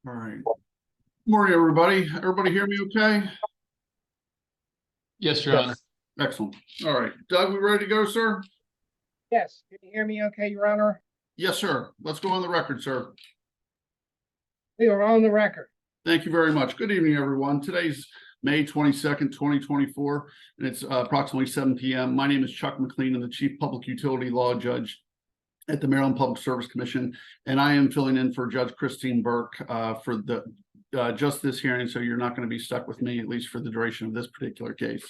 All right. Morning, everybody. Everybody hear me okay? Yes, Your Honor. Excellent. All right. Doug, we ready to go, sir? Yes, can you hear me okay, Your Honor? Yes, sir. Let's go on the record, sir. We are on the record. Thank you very much. Good evening, everyone. Today's May 22nd, 2024, and it's approximately 7 p.m. My name is Chuck McLean. I'm the Chief Public Utility Law Judge at the Maryland Public Service Commission, and I am filling in for Judge Christine Burke for the just this hearing, so you're not going to be stuck with me, at least for the duration of this particular case.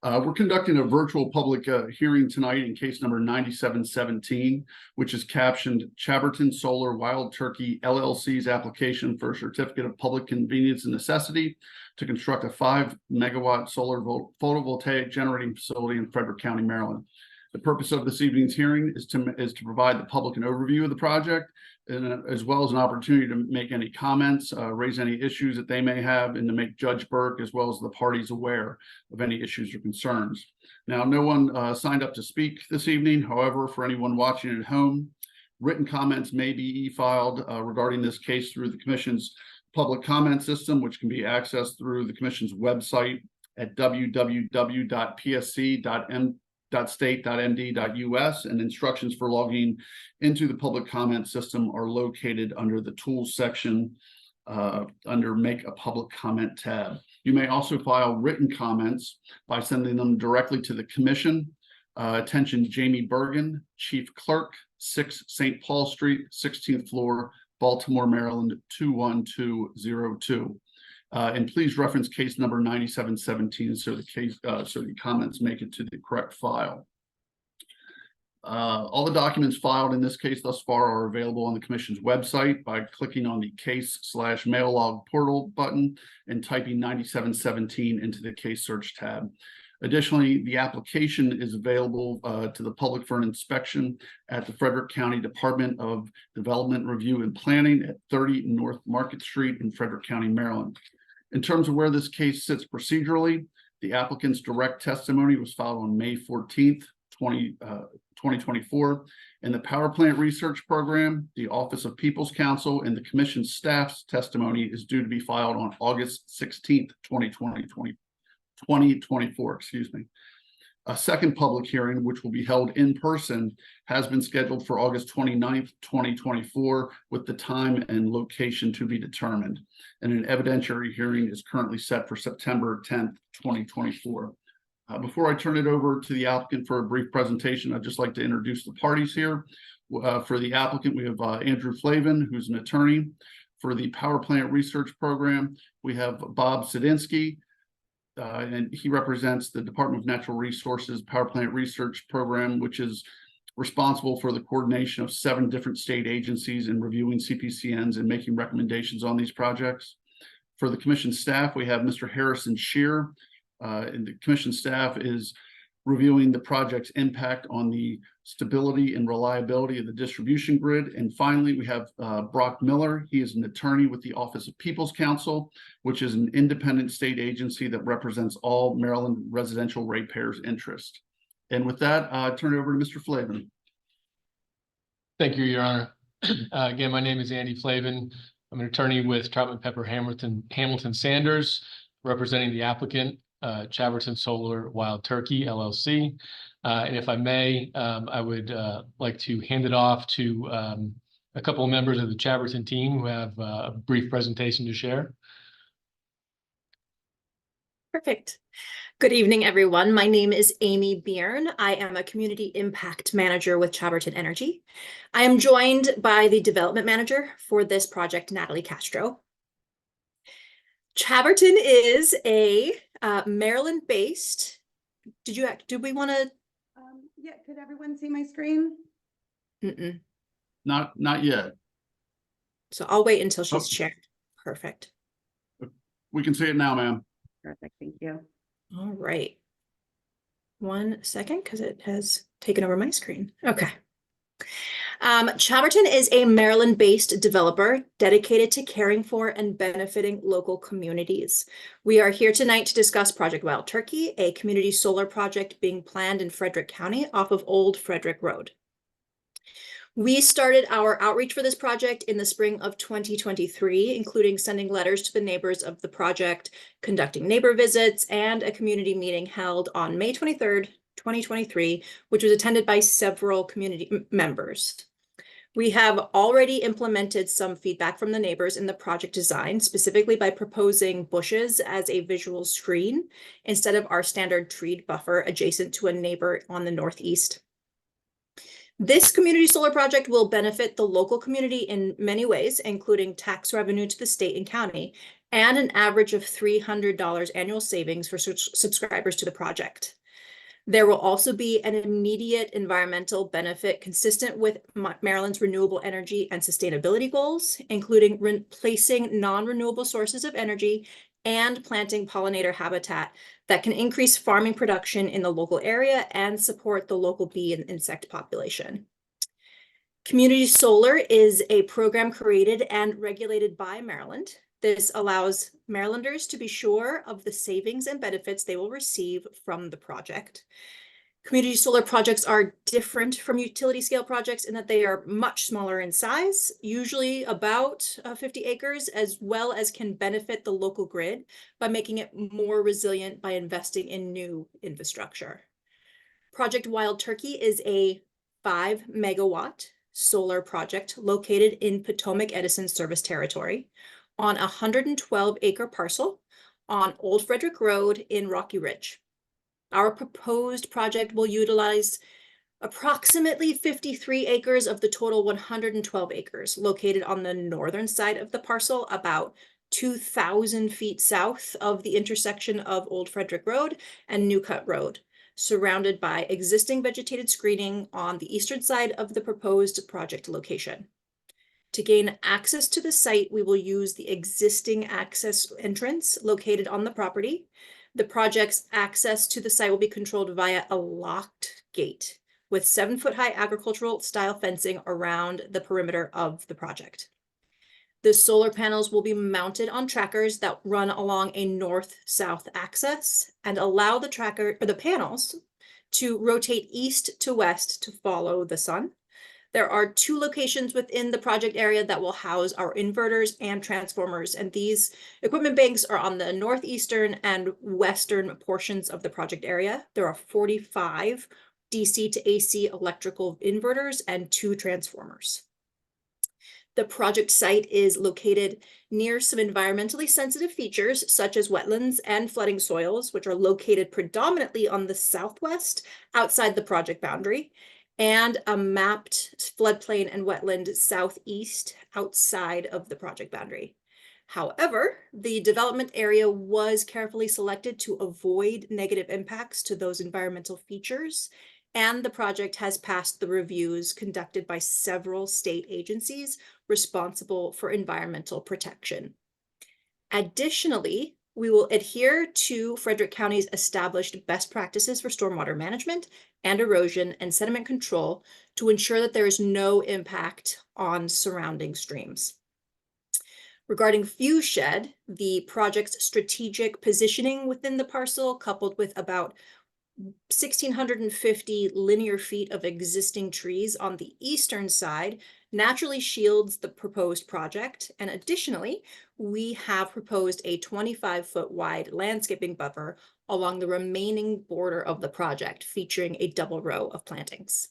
We're conducting a virtual public hearing tonight in case number 9717, which is captioned Chaberton Solar Wild Turkey LLC's application for a certificate of public convenience and necessity to construct a 5-megawatt solar photovoltaic generating facility in Frederick County, Maryland. The purpose of this evening's hearing is to provide the public an overview of the project, and as well as an opportunity to make any comments, raise any issues that they may have, and to make Judge Burke as well as the parties aware of any issues or concerns. Now, no one signed up to speak this evening. However, for anyone watching at home, written comments may be e-filed regarding this case through the Commission's public comment system, which can be accessed through the Commission's website at www.psc.state.md.us, and instructions for logging into the public comment system are located under the Tools section under Make a Public Comment tab. You may also file written comments by sending them directly to the Commission. Attention Jamie Bergen, Chief Clerk, 6 St. Paul Street, 16th floor, Baltimore, Maryland, 21202. And please reference case number 9717 so the comments make it to the correct file. All the documents filed in this case thus far are available on the Commission's website by clicking on the case/mail log portal button and typing 9717 into the case search tab. Additionally, the application is available to the public for an inspection at the Frederick County Department of Development Review and Planning at 30 North Market Street in Frederick County, Maryland. In terms of where this case sits procedurally, the applicant's direct testimony was filed on May 14th, 2024, and the Power Plant Research Program, the Office of People's Counsel, and the Commission's staff's testimony is due to be filed on August 16th, 2024, excuse me. A second public hearing, which will be held in person, has been scheduled for August 29th, 2024, with the time and location to be determined. And an evidentiary hearing is currently set for September 10th, 2024. Before I turn it over to the applicant for a brief presentation, I'd just like to introduce the parties here. For the applicant, we have Andrew Flavin, who's an attorney. For the Power Plant Research Program, we have Bob Sadinsky, and he represents the Department of Natural Resources Power Plant Research Program, which is responsible for the coordination of 7 different state agencies in reviewing CPCNs and making recommendations on these projects. For the Commission staff, we have Mr. Harrison Shear, and the Commission staff is reviewing the project's impact on the stability and reliability of the distribution grid. And finally, we have Brock Miller. He is an attorney with the Office of People's Counsel, which is an independent state agency that represents all Maryland residential ratepayers' interest. And with that, I turn it over to Mr. Flavin. Thank you, Your Honor. Again, my name is Andy Flavin. I'm an attorney with Troutman Pepper Hamilton Sanders, representing the applicant, Chaberton Solar Wild Turkey LLC. And if I may, I would like to hand it off to a couple of members of the Chaberton team who have a brief presentation to share. Perfect. Good evening, everyone. My name is Amy Byrne. I am a Community Impact Manager with Chaberton Energy. I am joined by the Development Manager for this project, Natalie Castro. Chaberton is a Maryland-based. Did we want to? Yeah, could everyone see my screen? Not yet. So I'll wait until she's shared. Perfect. We can see it now, ma'am. Perfect, thank you. All right. 1 second, because it has taken over my screen. Okay. Chaberton is a Maryland-based developer dedicated to caring for and benefiting local communities. We are here tonight to discuss Project Wild Turkey, a community solar project being planned in Frederick County off of Old Frederick Road. We started our outreach for this project in the spring of 2023, including sending letters to the neighbors of the project, conducting neighbor visits, and a community meeting held on May 23rd, 2023, which was attended by several community members. We have already implemented some feedback from the neighbors in the project design, specifically by proposing bushes as a visual screen instead of our standard treed buffer adjacent to a neighbor on the northeast. This community solar project will benefit the local community in many ways, including tax revenue to the state and county, and an average of $300 annual savings for subscribers to the project. There will also be an immediate environmental benefit consistent with Maryland's renewable energy and sustainability goals, including replacing non-renewable sources of energy and planting pollinator habitat that can increase farming production in the local area and support the local bee and insect population. Community solar is a program created and regulated by Maryland. This allows Marylanders to be sure of the savings and benefits they will receive from the project. Community solar projects are different from utility scale projects in that they are much smaller in size, usually about 50 acres, as well as can benefit the local grid by making it more resilient by investing in new infrastructure. Project Wild Turkey is a 5 megawatt solar project located in Potomac Edison service territory on a 112-acre parcel on Old Frederick Road in Rocky Ridge. Our proposed project will utilize approximately 53 acres of the total 112 acres located on the northern side of the parcel, about 2,000 feet south of the intersection of Old Frederick Road and New Cut Road, surrounded by existing vegetated screening on the eastern side of the proposed project location. To gain access to the site, we will use the existing access entrance located on the property. The project's access to the site will be controlled via a locked gate with 7-foot-high agricultural style fencing around the perimeter of the project. The solar panels will be mounted on trackers that run along a north-south axis and allow the panels to rotate east to west to follow the sun. There are 2 locations within the project area that will house our inverters and transformers, and these equipment banks are on the northeastern and western portions of the project area. There are 45 DC to AC electrical inverters and 2 transformers. The project site is located near some environmentally sensitive features such as wetlands and flooding soils, which are located predominantly on the southwest outside the project boundary, and a mapped floodplain and wetland southeast outside of the project boundary. However, the development area was carefully selected to avoid negative impacts to those environmental features, and the project has passed the reviews conducted by several state agencies responsible for environmental protection. Additionally, we will adhere to Frederick County's established best practices for stormwater management and erosion and sediment control to ensure that there is no impact on surrounding streams. Regarding view shed, the project's strategic positioning within the parcel, coupled with about 1,650 linear feet of existing trees on the eastern side, naturally shields the proposed project. And additionally, we have proposed a 25-foot wide landscaping buffer along the remaining border of the project, featuring a double row of plantings.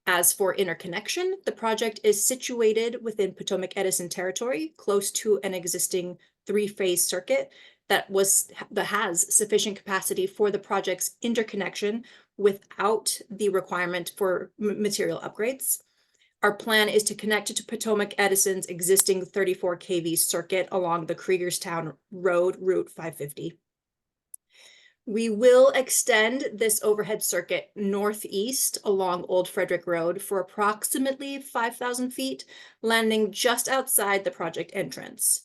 As for interconnection, the project is situated within Potomac Edison territory, close to an existing 3-phase circuit that has sufficient capacity for the project's interconnection without the requirement for material upgrades. Our plan is to connect it to Potomac Edison's existing 34 kV circuit along the Kriegerstown Road, Route 550. We will extend this overhead circuit northeast along Old Frederick Road for approximately 5,000 feet, landing just outside the project entrance.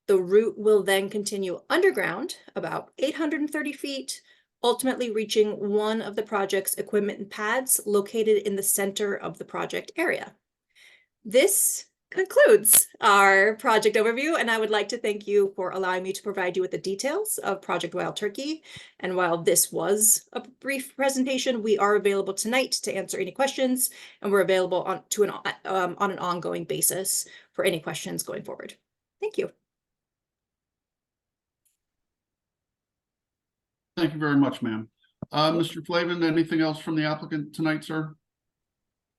The route will then continue underground about 830 feet, ultimately reaching one of the project's equipment pads located in the center of the project area. This concludes our project overview, and I would like to thank you for allowing me to provide you with the details of Project Wild Turkey. And while this was a brief presentation, we are available tonight to answer any questions, and we're available on an ongoing basis for any questions going forward. Thank you. Thank you very much, ma'am. Mr. Flavin, anything else from the applicant tonight, sir?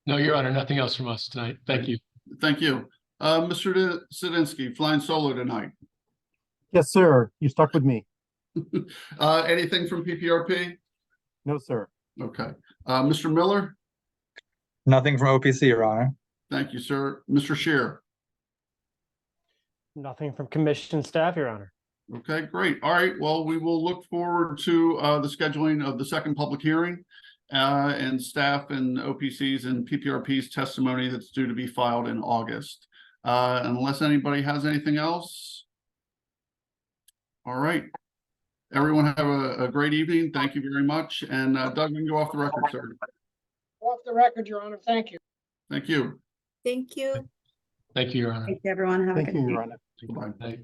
No, Your Honor, nothing else from us tonight. Thank you. Thank you. Mr. Zadinsky, flying solo tonight. Yes, sir. You stuck with me. Anything from PPRP? No, sir. Okay. Mr. Miller? Nothing from OPC, Your Honor. Thank you, sir. Mr. Shear? Nothing from commission staff, Your Honor. Okay, great. All right. Well, we will look forward to the scheduling of the second public hearing and staff and OPC's and PPRP's testimony that's due to be filed in August. Unless anybody has anything else. All right. Everyone have a great evening. Thank you very much. And Doug, we can go off the record, sir. Off the record, Your Honor. Thank you. Thank you. Thank you. Thank you, Your Honor. Thank you, everyone. Have a Thank good you, night. Your Honor. Bye. Thank-